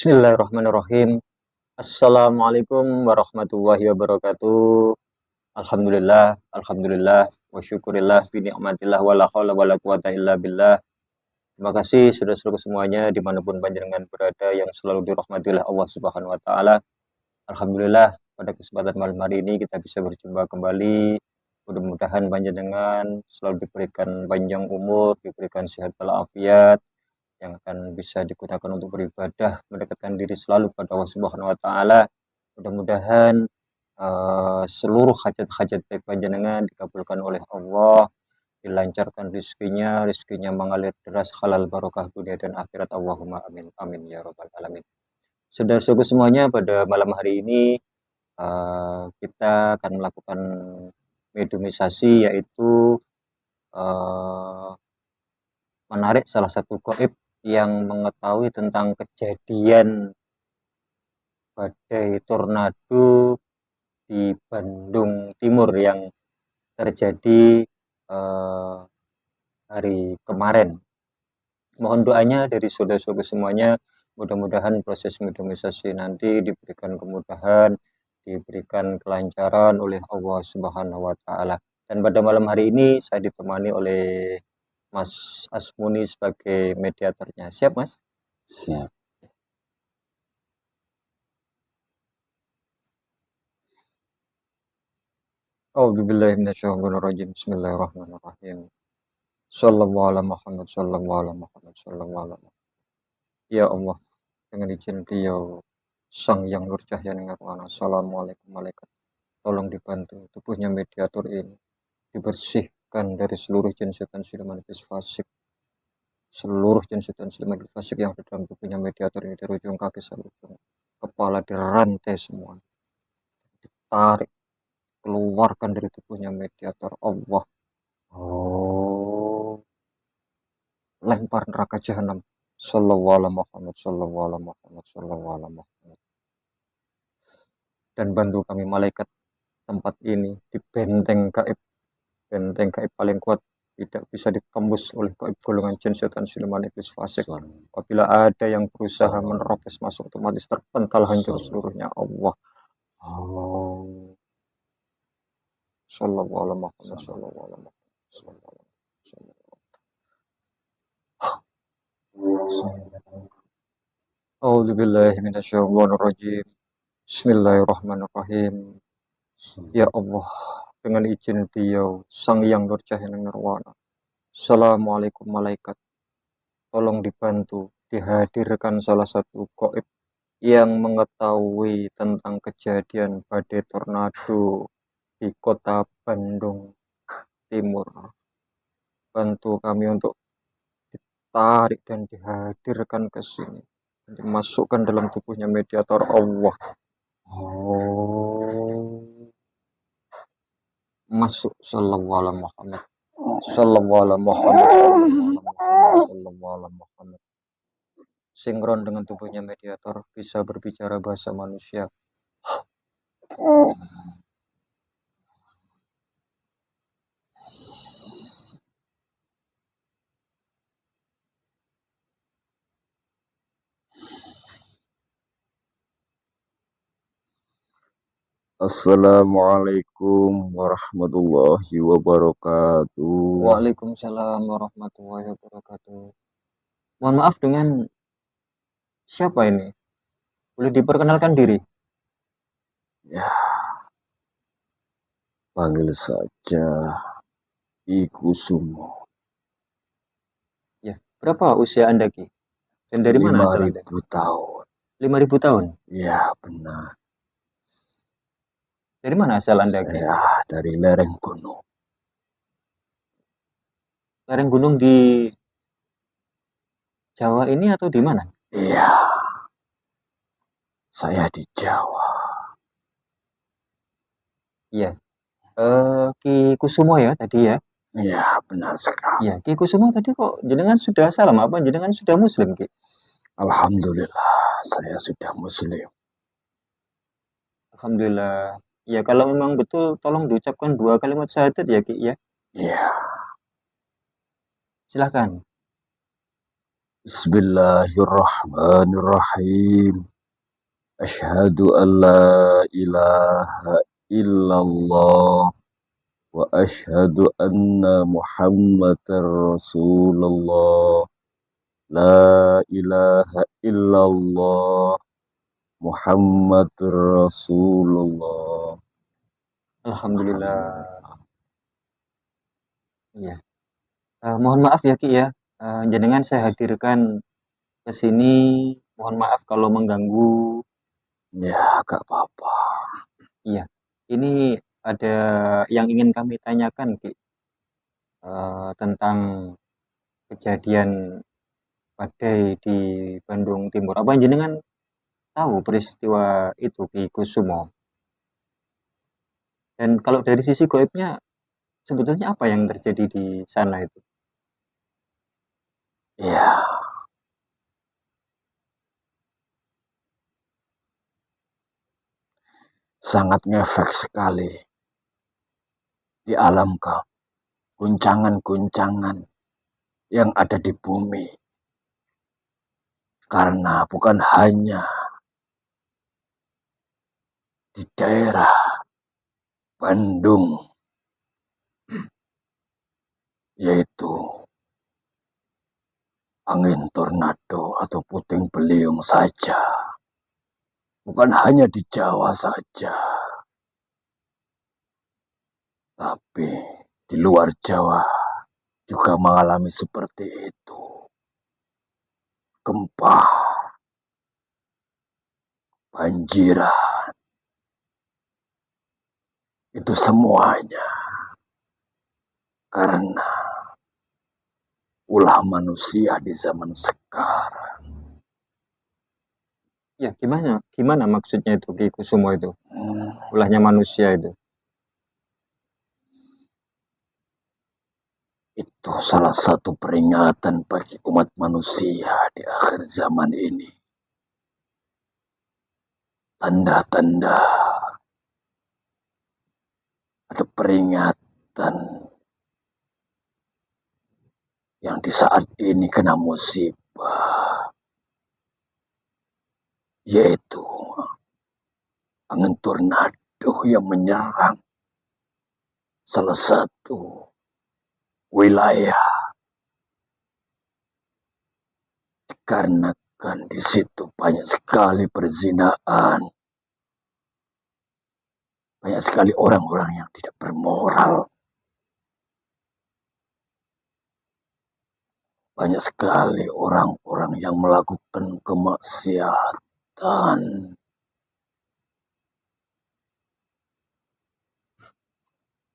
Bismillahirrahmanirrahim. Assalamualaikum warahmatullahi wabarakatuh. Alhamdulillah, wa syukurillah, bi ni'matillah, wala haula wala quwata illa billah. Terima kasih saudara-saudara semuanya dimanapun panjenengan berada yang selalu dirahmati oleh Allah Subhanahu wa taala. Alhamdulillah pada kesempatan malam hari ini kita bisa berjumpa kembali. Mudah-mudahan panjenengan selalu diberikan panjang umur, diberikan sehat walafiat, yang akan bisa digunakan untuk beribadah, mendekatkan diri selalu pada Allah Subhanahu wa taala. Mudah-mudahan seluruh hajat-hajat baik panjenengan dikabulkan oleh Allah, dilancarkan rezekinya mengalir deras halal barokah dunia dan akhirat. Allahumma amin amin ya rabbal alamin. Saudara-saudara semuanya, pada malam hari ini kita akan melakukan medumisasi, yaitu menarik salah satu gaib yang mengetahui tentang kejadian badai tornado di Bandung Timur yang terjadi hari kemarin. Mohon doanya dari saudara-saudara semuanya, mudah-mudahan proses medumisasi nanti diberikan kemudahan, diberikan kelancaran oleh Allah Subhanahu wa taala. Dan pada malam hari ini saya ditemani oleh Mas Asmuni sebagai mediatornya. Siap, Mas? Siap. A'udzubillahi minasyaitonirrajim. Bismillahirrahmanirrahim. Shallallahu ala Muhammad, shallallahu ala Muhammad, shallallahu ala Muhammad. Ya Allah, dengan izin Beliau Sang Yang Nur Cahya Nirwana. Assalamualaikum malaikat. Tolong dibantu tubuhnya mediator ini dibersihkan dari seluruh jin setan siluman iblis fasik. Seluruh jin setan siluman iblis fasik yang ada dalam tubuhnya mediator ini, dari ujung kaki sampai ujung kepala dirantai semua. Ditarik, keluarkan dari tubuhnya mediator Allah. Lempar neraka jahanam. Sallallahu alaihi Muhammad, sallallahu alaihi Muhammad, sallallahu alaihi Muhammad. Dan bantu kami malaikat tempat ini di benteng gaib paling kuat, tidak bisa ditembus oleh gaib golongan jin setan siluman iblis fasik. Apabila ada yang berusaha menerobos masuk, otomatis terpental hancur seluruhnya. Allah. Sallallahu alaihi Muhammad, sallallahu alaihi Muhammad, sallallahu alaihi Muhammad. A'udzubillahi minasyaitonirrajim. Bismillahirrahmanirrahim. Ya Allah, dengan izin Beliau Sang Yang Nur Cahya Nirwana. Assalamualaikum malaikat. Tolong dibantu dihadirkan salah satu gaib yang mengetahui tentang kejadian badai tornado di kota Bandung Timur. Bantu kami untuk ditarik dan dihadirkan ke sini, dimasukkan dalam tubuhnya mediator Allah. Masuk. Sallallahu alaihi Muhammad, sallallahu alaihi Muhammad, sallallahu alaihi Muhammad. Sinkron dengan tubuhnya mediator, bisa berbicara bahasa manusia. Assalamualaikum warahmatullahi wabarakatuh. Waalaikumsalam warahmatullahi wabarakatuh. Mohon maaf, dengan siapa ini? Boleh diperkenalkan diri? Ya, panggil saja Iku Sumo. Ya, berapa usia Anda, Ki? Dan dari mana asal Anda? 5.000 tahun. 5.000 tahun? Ya, benar. Dari mana asal Anda, Ki? Saya dari lereng gunung. Lereng gunung di Jawa ini atau di mana? Iya, saya di Jawa. Iya. Ki Kusumo ya tadi ya? Iya, benar sekali. Iya, Ki Kusumo tadi kok jenengan sudah salam apa? Jenengan sudah muslim, Ki? Alhamdulillah, saya sudah muslim. Alhamdulillah. Ya, kalau memang betul, tolong diucapkan 2 kalimat syahadat ya, Ki ya. Iya. Silahkan. Bismillahirrahmanirrahim. Asyhadu an la ilaha illallah wa asyhadu anna Muhammadar Rasulullah. La ilaha illallah Muhammadur Rasulullah. Alhamdulillah. Iya. Mohon maaf ya Ki ya. Jenengan saya hadirkan ke sini. Mohon maaf kalau mengganggu. Ya, gak apa-apa. Iya. Ini ada yang ingin kami tanyakan Ki. Tentang kejadian badai di Bandung Timur. Apa jenengan tahu peristiwa itu Ki Kusumo? Dan kalau dari sisi goibnya, sebetulnya apa yang terjadi di sana itu? Ya, sangat ngefek sekali di alam kau. Guncangan-guncangan yang ada di bumi. Karena bukan hanya di daerah Bandung, yaitu angin tornado atau puting beliung saja. Bukan hanya di Jawa saja, tapi di luar Jawa juga mengalami seperti itu. Gempa, banjiran, itu semuanya karena ulah manusia di zaman sekarang. Ya, gimana maksudnya itu Ki Kusumo itu? Ulahnya manusia itu. Itu salah satu peringatan bagi umat manusia di akhir zaman ini. Tanda-tanda ada peringatan yang di saat ini kena musibah, yaitu angin tornado yang menyerang salah satu wilayah, dikarenakan di situ banyak sekali perzinahan, banyak sekali orang-orang yang tidak bermoral, banyak sekali orang-orang yang melakukan kemaksiatan.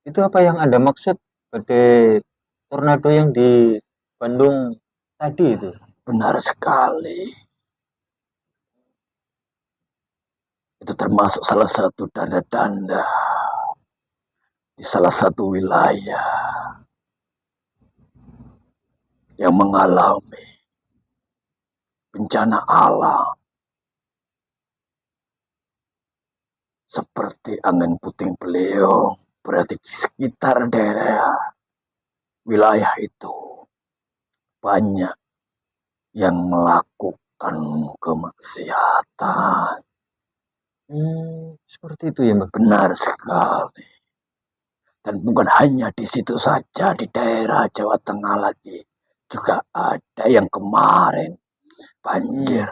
Itu apa yang Anda maksud badai tornado yang di Bandung tadi itu? Benar sekali. Itu termasuk salah satu tanda-tanda di salah satu wilayah yang mengalami bencana alam seperti angin puting beliung. Berarti di sekitar daerah wilayah itu banyak yang melakukan kemaksiatan. Seperti itu ya Mbak? Benar sekali. Dan bukan hanya di situ saja, di daerah Jawa Tengah lagi juga ada yang kemarin banjir.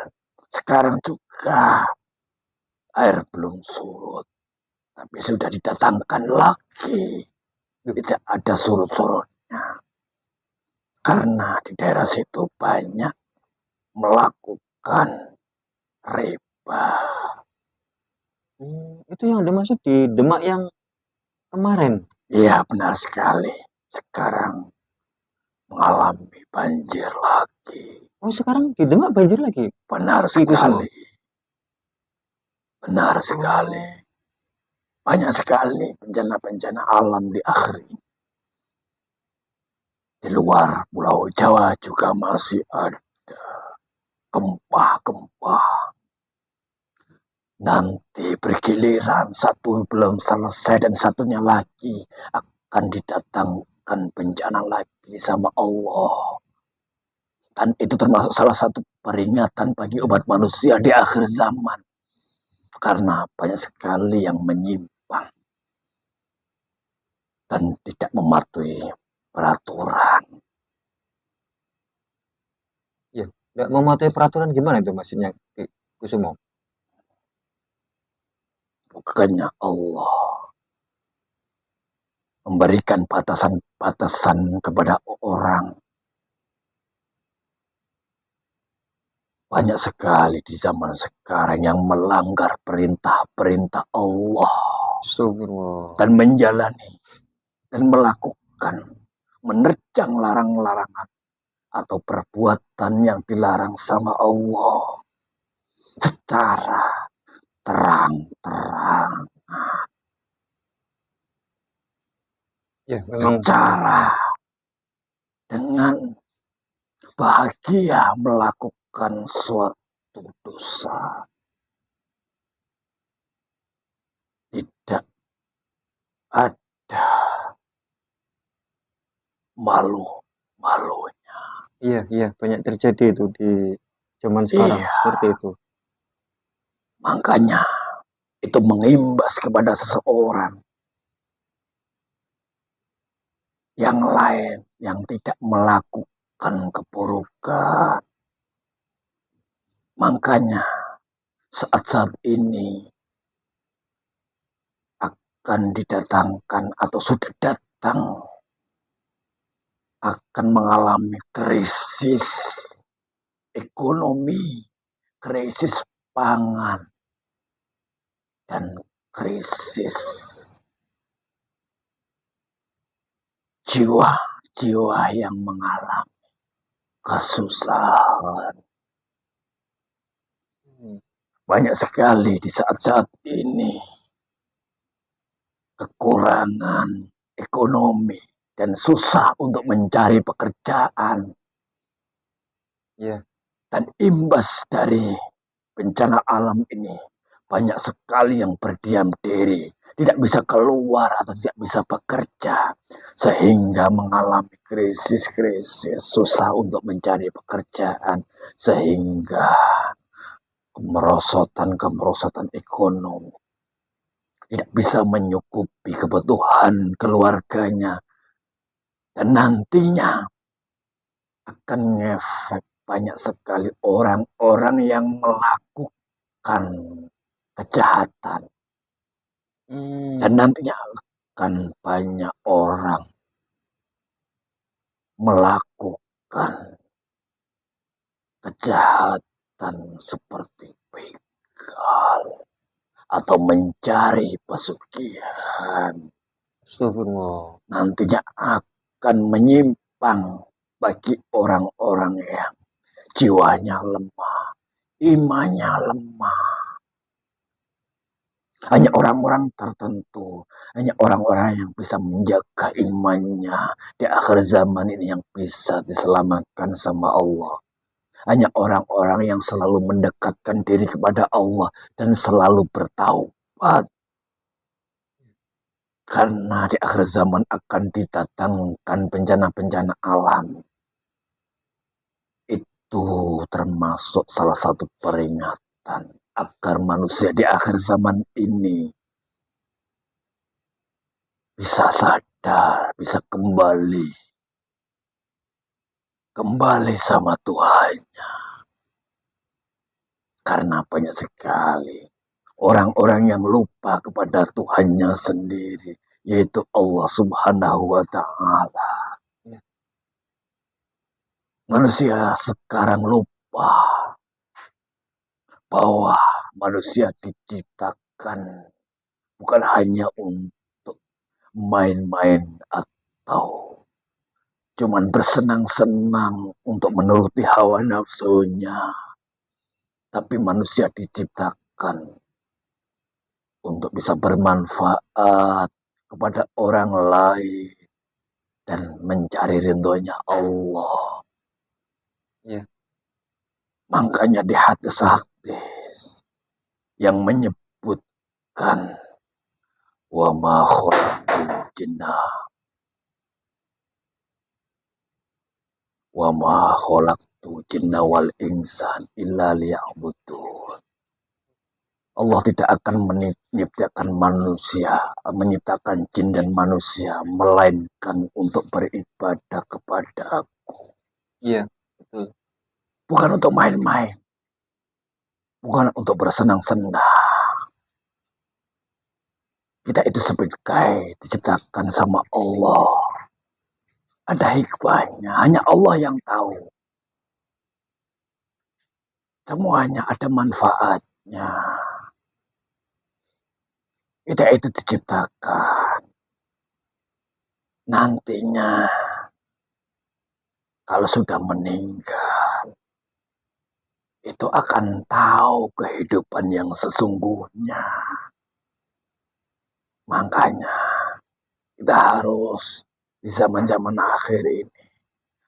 Sekarang juga air belum surut, tapi sudah didatangkan lagi. Tidak ada surut-surutnya. Karena di daerah situ banyak melakukan riba. Itu yang Anda maksud di Demak yang kemarin? Iya, benar sekali. Sekarang mengalami banjir lagi. Oh, sekarang di Demak banjir lagi? Benar sekali. Benar sekali. Banyak sekali bencana-bencana alam di akhir ini. Di luar Pulau Jawa juga masih ada gempa-gempa. Nanti bergiliran, satu belum selesai dan satunya lagi akan didatangkan bencana lagi sama Allah. Dan itu termasuk salah satu peringatan bagi umat manusia di akhir zaman. Karena banyak sekali yang menyimpang dan tidak mematuhi peraturan. Ya, nggak mematuhi peraturan gimana itu maksudnya, Kusumo? Bukannya Allah memberikan batasan-batasan kepada orang. Banyak sekali di zaman sekarang yang melanggar perintah-perintah Allah Astagfirullah. dan menjalani dan melakukan, menerjang larang-larangan atau perbuatan yang dilarang sama Allah secara terang-terang, Ya, memang secara dengan bahagia melakukan suatu dosa. Tidak ada malu-malunya. iya banyak terjadi itu di zaman sekarang Iya, seperti itu. makanya itu mengimbas kepada seseorang yang lain yang tidak melakukan keburukan. Makanya saat-saat ini akan didatangkan atau sudah datang akan mengalami krisis ekonomi, krisis pangan, dan krisis jiwa-jiwa yang mengalami kesusahan. Banyak sekali di saat-saat ini kekurangan ekonomi dan susah untuk mencari pekerjaan. Iya. Dan imbas dari bencana alam ini banyak sekali yang berdiam diri, tidak bisa keluar atau tidak bisa bekerja, sehingga mengalami krisis-krisis, susah untuk mencari pekerjaan, sehingga kemerosotan ekonomi, tidak bisa menyukupi kebutuhan keluarganya, dan nantinya akan ngefek banyak sekali orang-orang yang melakukan kejahatan. Dan nantinya akan banyak orang melakukan kejahatan seperti begal atau mencari pesugihan. Astagfirullah. Nantinya akan menyimpang bagi orang-orang yang jiwanya lemah, imannya lemah. Hanya orang-orang tertentu, hanya orang-orang yang bisa menjaga imannya di akhir zaman ini yang bisa diselamatkan sama Allah. Hanya orang-orang yang selalu mendekatkan diri kepada Allah dan selalu bertaubat. Karena di akhir zaman akan didatangkan bencana-bencana alam. Itu termasuk salah satu peringatan agar manusia di akhir zaman ini bisa sadar, bisa kembali sama Tuhannya. Karena banyak sekali orang-orang yang lupa kepada Tuhannya sendiri, yaitu Allah Subhanahu wa Ta'ala. Manusia sekarang lupa bahwa manusia diciptakan bukan hanya untuk main-main atau cuman bersenang-senang untuk menuruti hawa nafsunya. Tapi manusia diciptakan untuk bisa bermanfaat kepada orang lain dan mencari ridhonya Allah. Iya. Makanya di hadis yang menyebutkan wa ma khalaqtul jinna Wa ma khalaqtu jinna wal insan illa liya'budun. Allah tidak akan menciptakan jin dan manusia, melainkan untuk beribadah kepada Aku. Iya, betul. Bukan untuk main-main. Bukan untuk bersenang-senang. Kita itu sebagai diciptakan sama Allah. Ada hikmahnya, hanya Allah yang tahu. Semuanya ada manfaatnya. Kita itu diciptakan. Nantinya, kalau sudah meninggal, itu akan tahu kehidupan yang sesungguhnya. Makanya, kita harus di zaman-zaman akhir ini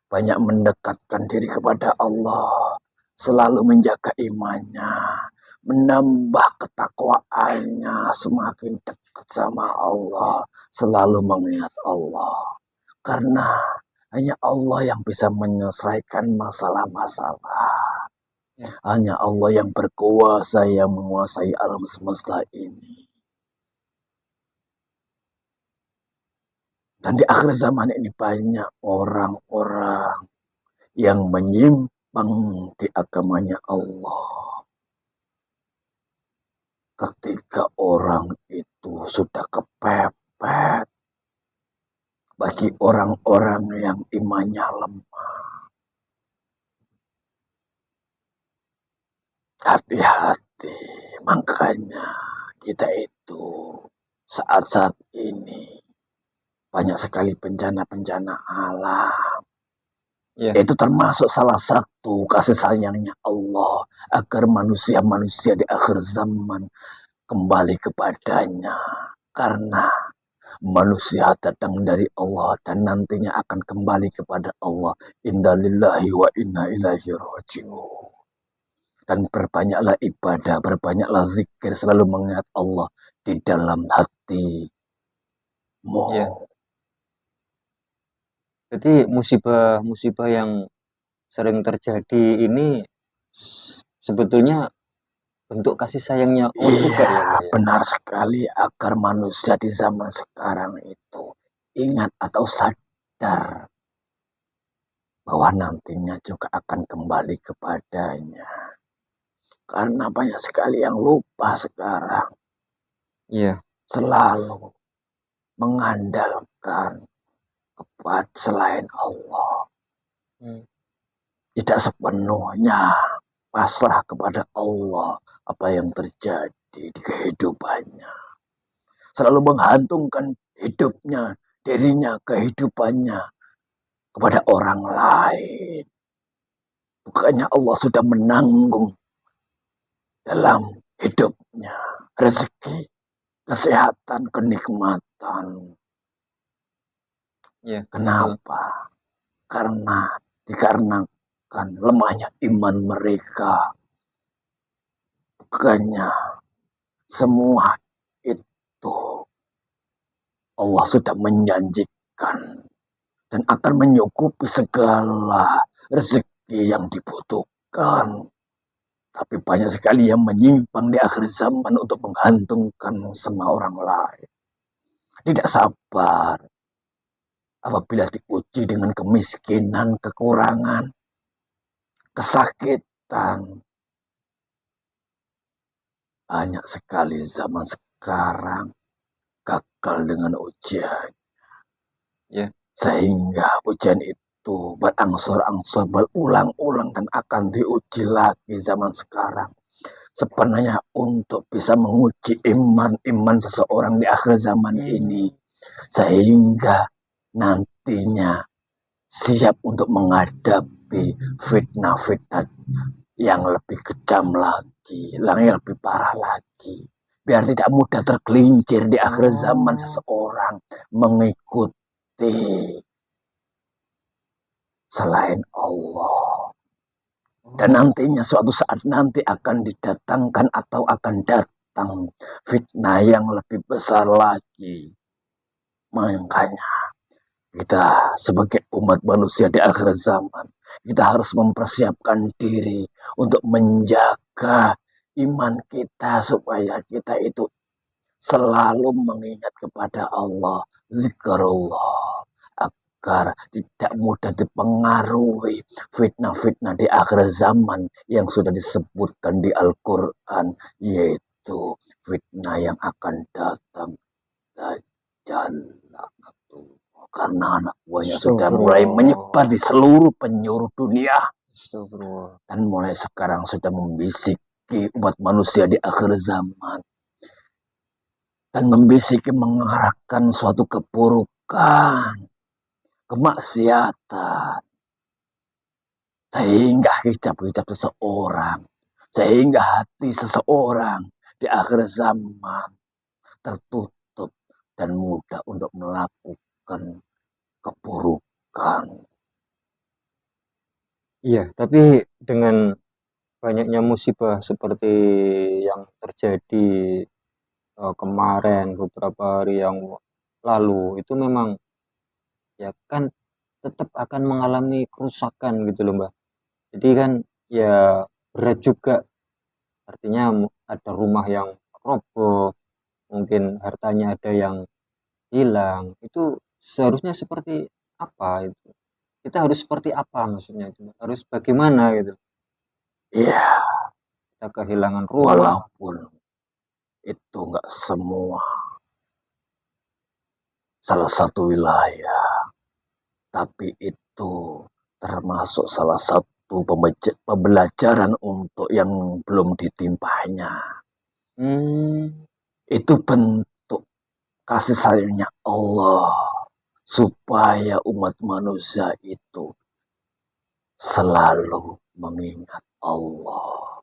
banyak mendekatkan diri kepada Allah, selalu menjaga imannya, menambah ketakwaannya, semakin dekat sama Allah, selalu mengingat Allah. Karena hanya Allah yang bisa menyelesaikan masalah-masalah. Hanya Allah yang berkuasa, yang menguasai alam semesta ini. Dan di akhir zaman ini banyak orang-orang yang menyimpang di agamanya Allah. Ketika orang itu sudah kepepet, bagi orang-orang yang imannya lemah, hati-hati. Makanya kita itu saat-saat ini banyak sekali bencana-bencana alam. Itu termasuk salah satu kasih sayangnya Allah agar manusia-manusia di akhir zaman kembali kepadanya. Karena manusia datang dari Allah dan nantinya akan kembali kepada Allah. Inna lillahi wa inna ilaihi raji'un. Dan berbanyaklah ibadah, berbanyaklah zikir, selalu mengingat Allah di dalam hatimu. Jadi musibah-musibah yang sering terjadi ini sebetulnya bentuk kasih sayangnya Allah juga ya, Pak, ya? Benar sekali, agar manusia di zaman sekarang itu ingat atau sadar bahwa nantinya juga akan kembali kepadanya. Karena banyak sekali yang lupa sekarang. Selalu mengandalkan kepada selain Allah. Tidak sepenuhnya pasrah kepada Allah apa yang terjadi di kehidupannya. Selalu menggantungkan hidupnya, dirinya, kehidupannya kepada orang lain. Bukannya Allah sudah menanggung dalam hidupnya rezeki, kesehatan, kenikmatan. Kenapa? Karena dikarenakan lemahnya iman mereka. Bukannya semua itu Allah sudah menjanjikan dan akan menyukupi segala rezeki yang dibutuhkan. Tapi banyak sekali yang menyimpang di akhir zaman untuk menggantungkan sama orang lain. Tidak sabar apabila diuji dengan kemiskinan, kekurangan, kesakitan. Banyak sekali zaman sekarang gagal dengan ujian. Sehingga ujian itu berangsur-angsur, berulang-ulang dan akan diuji lagi zaman sekarang. Sebenarnya untuk bisa menguji iman seseorang di akhir zaman ini. Sehingga nantinya siap untuk menghadapi fitnah-fitnah yang lebih kejam lagi, yang lebih parah lagi. Biar tidak mudah tergelincir di akhir zaman seseorang mengikuti selain Allah. Dan nantinya suatu saat nanti akan didatangkan atau akan datang fitnah yang lebih besar lagi. Makanya kita sebagai umat manusia di akhir zaman Kita harus mempersiapkan diri untuk menjaga iman kita supaya kita itu selalu mengingat kepada Allah, zikrullah, agar tidak mudah dipengaruhi fitnah-fitnah di akhir zaman yang sudah disebutkan di Al-Quran, yaitu fitnah yang akan datang Dajjal. Karena anak buahnya sudah mulai menyebar di seluruh penjuru dunia dan mulai sekarang sudah membisiki umat manusia di akhir zaman dan membisiki mengarahkan suatu keburukan, kemaksiatan, sehingga hijab-hijab seseorang, sehingga hati seseorang di akhir zaman tertutup dan mudah untuk melakukan keburukan. Iya, tapi dengan banyaknya musibah seperti yang terjadi kemarin beberapa hari yang lalu itu memang ya kan tetap akan mengalami kerusakan gitu loh Mbak. Jadi kan ya berat juga, artinya ada rumah yang roboh, mungkin hartanya ada yang hilang. Itu seharusnya seperti apa itu? Kita harus seperti apa maksudnya itu? Harus bagaimana gitu? Iya, Kita kehilangan rumah. walaupun itu nggak semua salah satu wilayah, tapi itu termasuk salah satu pembelajaran untuk yang belum ditimpanya. Itu bentuk kasih sayangnya Allah supaya umat manusia itu selalu mengingat Allah,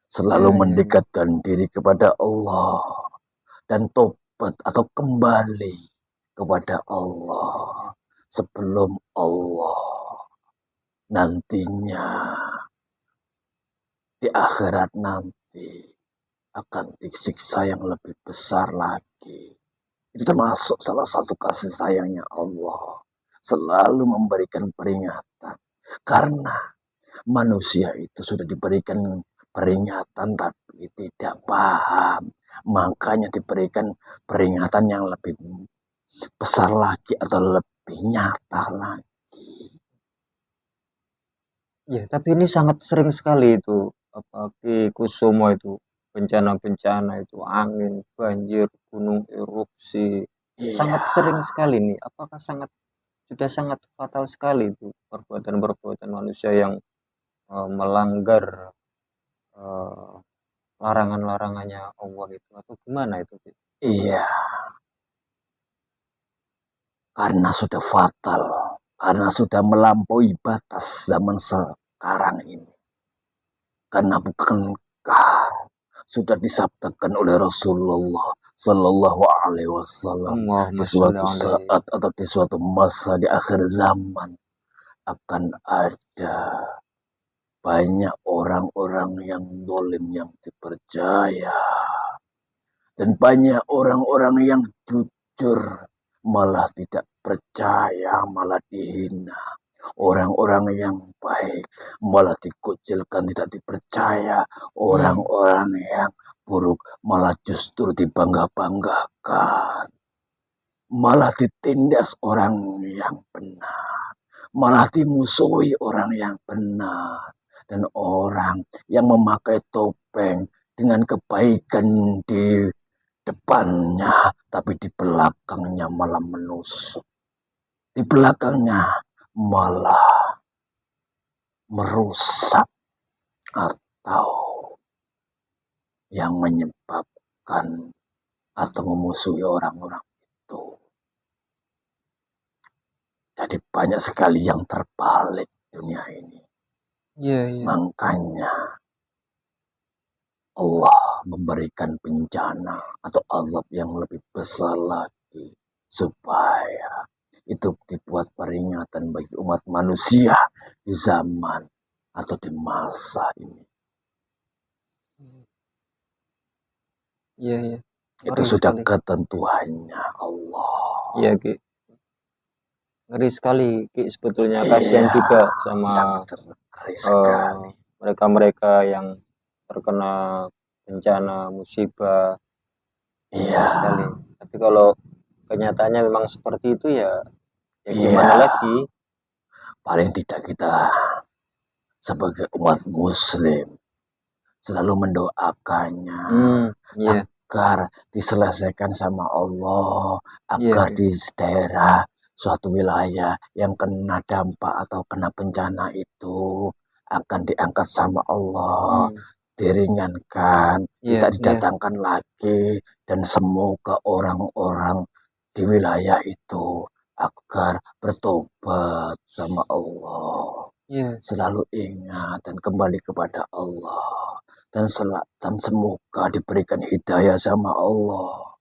selalu mendekatkan diri kepada Allah dan tobat atau kembali kepada Allah sebelum Allah nantinya di akhirat nanti akan disiksa yang lebih besar lagi. Itu termasuk salah satu kasih sayangnya Allah. Selalu memberikan peringatan. Karena manusia itu sudah diberikan peringatan tapi tidak paham. Makanya diberikan peringatan yang lebih besar lagi atau lebih nyata lagi. Ya, tapi ini sangat sering sekali itu apa Ki Kusumo itu bencana-bencana itu angin, banjir, gunung erupsi. Iya, Sangat sering sekali nih. Apakah sudah sangat fatal sekali itu perbuatan-perbuatan manusia yang melanggar eh, larangan-larangannya Allah itu atau gimana itu Ki? iya. Karena sudah fatal. Karena sudah melampaui batas zaman sekarang ini. Karena bukankah sudah disabdakan oleh Rasulullah Sallallahu Alaihi Wasallam di Allahumma sholli suatu alaihi. saat atau di suatu masa di akhir zaman akan ada banyak orang-orang yang dolim yang dipercaya dan banyak orang-orang yang jujur malah tidak percaya, malah dihina. Orang-orang yang baik malah dikucilkan, tidak dipercaya. Orang-orang yang buruk malah justru dibangga-banggakan. Malah ditindas orang yang benar. Malah dimusuhi orang yang benar. Dan orang yang memakai topeng dengan kebaikan di depannya, tapi di belakangnya malah menusuk. Di belakangnya malah merusak atau yang menyebabkan atau memusuhi orang-orang itu. Jadi banyak sekali yang terbalik dunia ini. Iya, iya. Makanya Allah memberikan bencana atau azab yang lebih besar lagi supaya itu dibuat peringatan bagi umat manusia di zaman atau di masa ini. Iya, iya. Itu Ngeri sudah sekali. ketentuannya Allah. Iya, Ki. ngeri sekali Ki, sebetulnya kasihan Iya, juga sama sangat ngeri sekali. mereka-mereka yang terkena bencana musibah, kasihan Iya, sekali. Tapi kalau kenyataannya memang seperti itu ya gimana iya. lagi. Paling tidak kita sebagai umat muslim selalu mendoakannya Iya, agar diselesaikan sama Allah, iya, agar iya. di daerah suatu wilayah yang kena dampak atau kena bencana itu akan diangkat sama Allah, Hmm, diringankan, iya, tidak iya, didatangkan lagi, dan semoga orang-orang di wilayah itu agar bertobat sama Allah, iya. selalu ingat dan kembali kepada Allah, dan semoga diberikan hidayah sama Allah.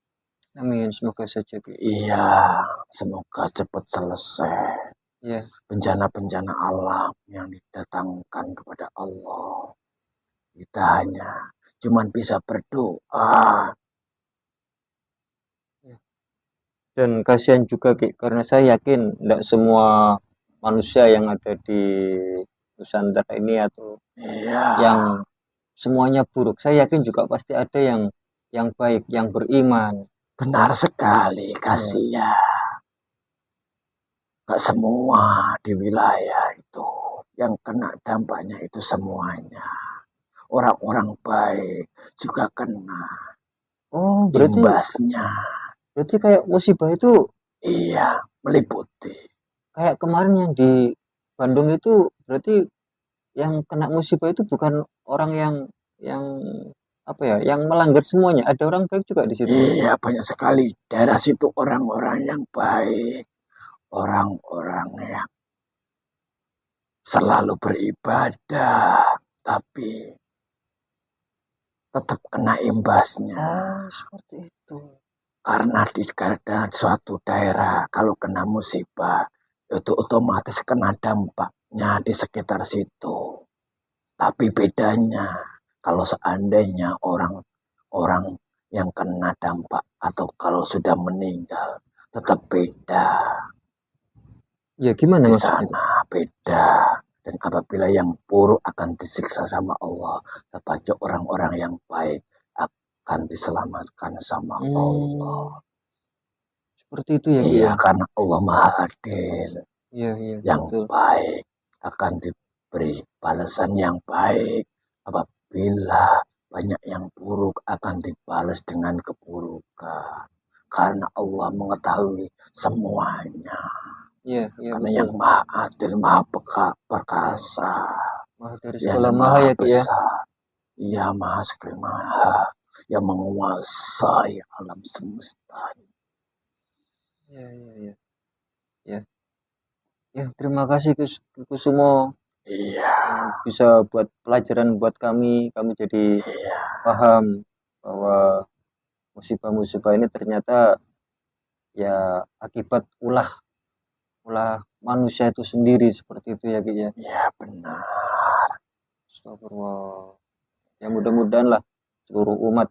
Amin, semoga saja Ki. Iya, semoga cepat selesai Iya. bencana-bencana alam yang didatangkan kepada Allah. Kita hanya cuman bisa berdoa. Iya. Dan kasihan juga Ki, karena saya yakin tidak semua manusia yang ada di Nusantara ini atau Iya, yang semuanya buruk. Saya yakin juga pasti ada yang baik, yang beriman. benar sekali, Ya, kasihan. Gak semua di wilayah itu yang kena dampaknya itu semuanya. Orang-orang baik juga kena oh, berarti imbasnya. berarti kayak musibah itu Iya, meliputi. kayak kemarin yang di Bandung itu berarti yang kena musibah itu bukan orang yang apa ya, yang melanggar semuanya. Ada orang baik juga di situ. Iya, banyak sekali daerah situ orang-orang yang baik, orang-orang yang selalu beribadah, tapi tetap kena imbasnya. Oh, seperti itu. Karena di suatu daerah kalau kena musibah, itu otomatis kena dampaknya di sekitar situ. Tapi bedanya kalau seandainya orang-orang yang kena dampak atau kalau sudah meninggal, tetap beda. Ya gimana Di maksudnya? sana beda. Dan apabila yang buruk akan disiksa sama Allah, bagi orang-orang yang baik akan diselamatkan sama Allah. Hmm, seperti itu ya Ki Iya, ya. karena Allah Maha Adil. Iya, iya, Yang betul. baik akan diberi balasan yang baik. Apabila banyak yang buruk akan dibalas dengan keburukan. Karena Allah mengetahui semuanya. Iya, iya, Karena betul. yang Maha Adil, Maha Perkasa, Maha dari yang segala maha Maha ya Ki ya. Besar. Ia Maha Sekali Maha yang menguasai alam semesta. Iya, iya, iya. Ya, ya, terima kasih Kusumo Iya, yang bisa buat pelajaran buat kami. Kami jadi iya, paham bahwa musibah-musibah ini ternyata ya akibat ulah ulah manusia itu sendiri seperti itu ya Ki ya. iya benar. Astagfirullah. Ya mudah-mudahan lah seluruh umat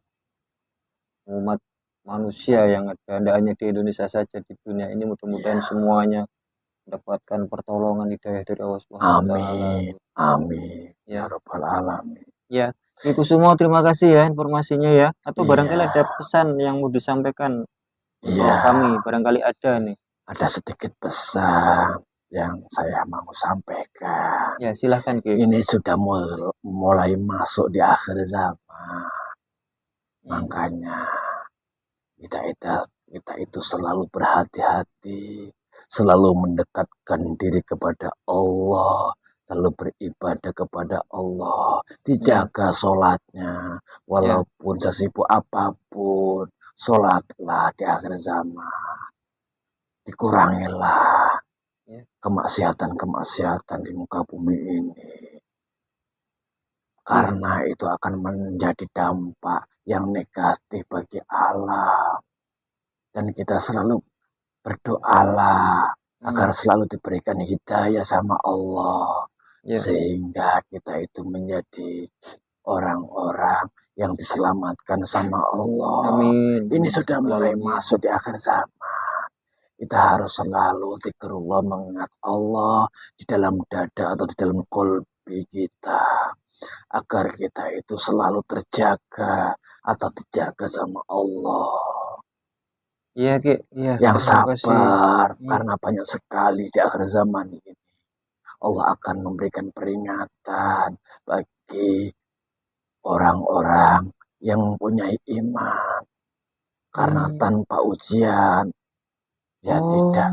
umat manusia yang ada, tidak hanya di Indonesia saja, di dunia ini mudah-mudahan Iya. semuanya mendapatkan pertolongan hidayah dari Allah Subhanahu wa taala. Amin, amin, ya Ya, Rabbal Alamin. ya. Ki Kusumo, terima kasih ya informasinya ya. Atau barangkali Iya, ada pesan yang mau disampaikan untuk iya, kami, barangkali ada nih. ada sedikit pesan yang saya mau sampaikan. Ya, silahkan Ki. Ini sudah mulai masuk di akhir zaman, Hmm. makanya kita itu, kita itu selalu berhati-hati, selalu mendekatkan diri kepada Allah, selalu beribadah kepada Allah, Ya, dijaga sholatnya, ya, walaupun sesibuk apapun, sholatlah di akhir zaman, dikurangilah ya, kemaksiatan-kemaksiatan di muka bumi ini, iya, karena itu akan menjadi dampak yang negatif bagi alam. Dan kita selalu berdoalah agar hmm, selalu diberikan hidayah sama Allah. ya. Sehingga kita itu menjadi orang-orang yang diselamatkan sama Allah. Amin, Ini amin ya sudah rabbal mulai alamin. masuk di akhir zaman. kita harus selalu zikrullah, mengingat Allah di dalam dada atau di dalam kolbi kita, agar kita itu selalu terjaga atau dijaga sama Allah. Iya, Ki. Iya, Yang terima kasih. sabar, karena banyak sekali di akhir zaman ini Allah akan memberikan peringatan bagi orang-orang yang mempunyai iman. Karena tanpa ujian, ya tidak.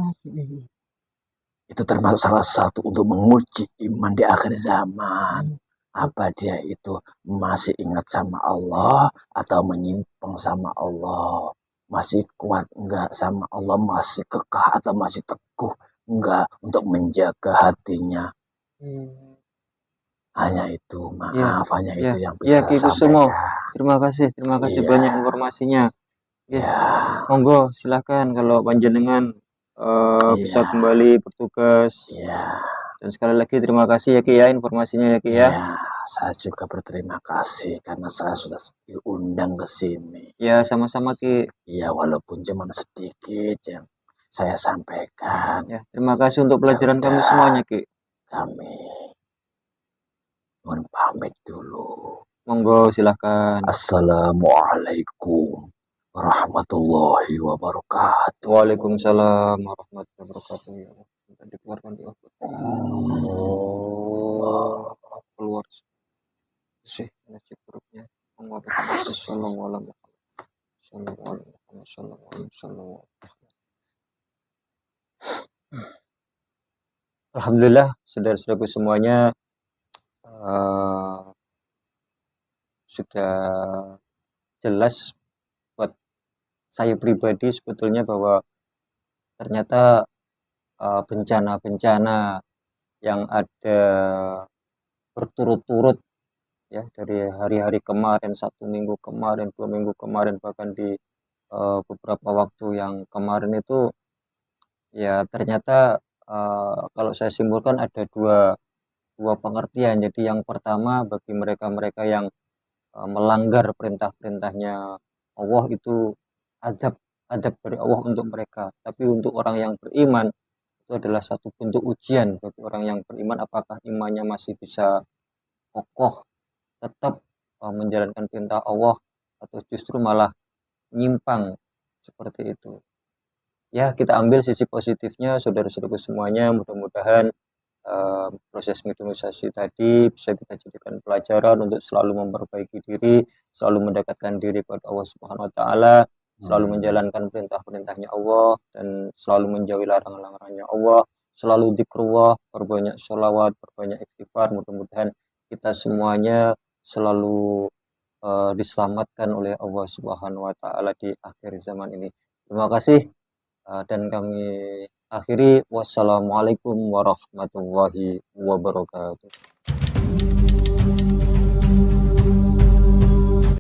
Itu termasuk salah satu untuk menguji iman di akhir zaman. Apa dia itu masih ingat sama Allah atau menyimpang sama Allah? Masih kuat enggak sama Allah? Masih kekeh atau masih teguh enggak untuk menjaga hatinya? Hanya itu, maaf, hanya itu yang bisa Ki saya Kusumo. sampaikan. Terima kasih banyak informasinya. Monggo silahkan kalau panjenengan bisa kembali bertugas. Dan sekali lagi terima kasih ya Ki ya informasinya ya Ki ya. Saya juga berterima kasih karena saya sudah diundang ke sini. Ya, sama-sama Ki. Ya, walaupun cuma sedikit yang saya sampaikan. Ya, terima kasih untuk pelajaran kami semuanya Ki. Kami mohon pamit dulu. Monggo silahkan. Assalamualaikum warahmatullahi wabarakatuh. Waalaikumsalam warahmatullahi wabarakatuh. Ya, dikeluarkan di keluar sih nasib buruknya. Alhamdulillah, saudara-saudaraku semuanya sudah jelas buat saya pribadi sebetulnya bahwa ternyata bencana-bencana yang ada berturut-turut ya dari hari-hari kemarin, 1 minggu kemarin, 2 minggu kemarin, bahkan di beberapa waktu yang kemarin itu ya ternyata kalau saya simpulkan ada dua pengertian. Jadi yang pertama bagi mereka-mereka yang melanggar perintah-perintahnya Allah itu adab dari Allah untuk mereka. Tapi untuk orang yang beriman itu adalah satu bentuk ujian bagi orang yang beriman, apakah imannya masih bisa kokoh tetap menjalankan perintah Allah atau justru malah nyimpang seperti itu. Ya, kita ambil sisi positifnya saudara-saudaraku semuanya, mudah-mudahan proses mediumisasi tadi bisa kita jadikan pelajaran untuk selalu memperbaiki diri, selalu mendekatkan diri kepada Allah Subhanahu wa taala, selalu menjalankan perintah-perintahnya Allah dan selalu menjauhi larangan-larangannya Allah, selalu zikrullah, berbanyak sholawat, berbanyak istighfar. Mudah-mudahan kita semuanya selalu diselamatkan oleh Allah Subhanahu wa taala di akhir zaman ini. Terima kasih dan kami akhiri. Wassalamualaikum warahmatullahi wabarakatuh.